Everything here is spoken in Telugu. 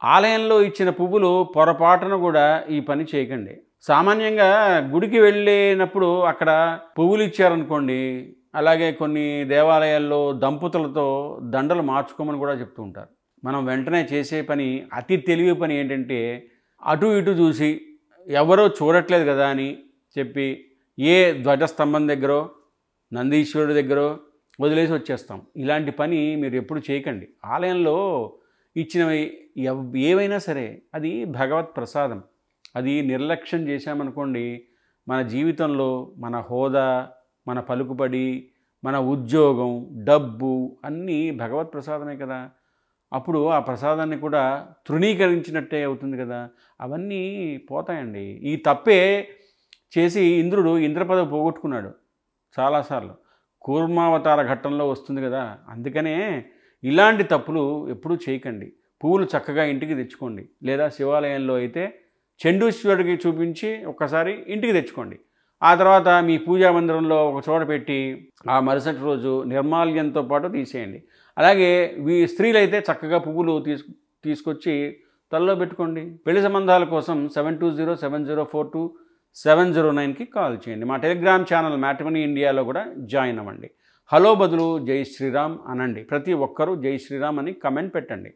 ఆలయంలో ఇచ్చిన పువ్వులు పొరపాటున కూడా ఈ పని చేయకండి. సామాన్యంగా గుడికి వెళ్ళినప్పుడు అక్కడ పువ్వులు ఇచ్చారనుకోండి, అలాగే కొన్ని దేవాలయాల్లో దంపతులతో దండలు మార్చుకోమని కూడా చెప్తూ ఉంటారు. మనం వెంటనే చేసే పని, అతి తెలివి పని ఏంటంటే, అటు ఇటు చూసి ఎవరో చూడట్లేదు కదా అని చెప్పి ఏ ధ్వజస్తంభం దగ్గరో నందీశ్వరుడి దగ్గరో వదిలేసి వచ్చేస్తాం. ఇలాంటి పని మీరు ఎప్పుడు చేయకండి. ఆలయంలో ఇచ్చినవి ఏవైనా సరే అది భగవత్ ప్రసాదం. అది నిర్లక్ష్యం చేశామనుకోండి, మన జీవితంలో మన హోదా, మన పలుకుబడి, మన ఉద్యోగం, డబ్బు అన్నీ భగవత్ ప్రసాదమే కదా. అప్పుడు ఆ ప్రసాదాన్ని కూడా తృణీకరించినట్టే అవుతుంది కదా. అవన్నీ పోతాయండి. ఈ తప్పే చేసి ఇంద్రుడు ఇంద్రపదవి పోగొట్టుకున్నాడు చాలాసార్లు. కూర్మావతార ఘట్టంలో వస్తుంది కదా. అందుకనే ఇలాంటి తప్పులు ఎప్పుడూ చేయకండి. పువ్వులు చక్కగా ఇంటికి తెచ్చుకోండి, లేదా శివాలయంలో అయితే చండీశ్వరుడికి చూపించి ఒక్కసారి ఇంటికి తెచ్చుకోండి. ఆ తర్వాత మీ పూజా మందిరంలో ఒక చోట పెట్టి ఆ మరుసటి రోజు నిర్మాల్యంతో పాటు తీసేయండి. అలాగే స్త్రీలైతే చక్కగా పువ్వులు తీసుకొచ్చి తలలో పెట్టుకోండి. పెళ్లి సంబంధాల కోసం 7207042709కి కాల్ చేయండి. మా టెలిగ్రామ్ ఛానల్ మ్యాట్రిమనీ ఇండియాలో కూడా జాయిన్ అవ్వండి. హలో బదులు జై శ్రీరామ్ అనండి. ప్రతి ఒక్కరూ జై శ్రీరామ్ అని కమెంట్ పెట్టండి.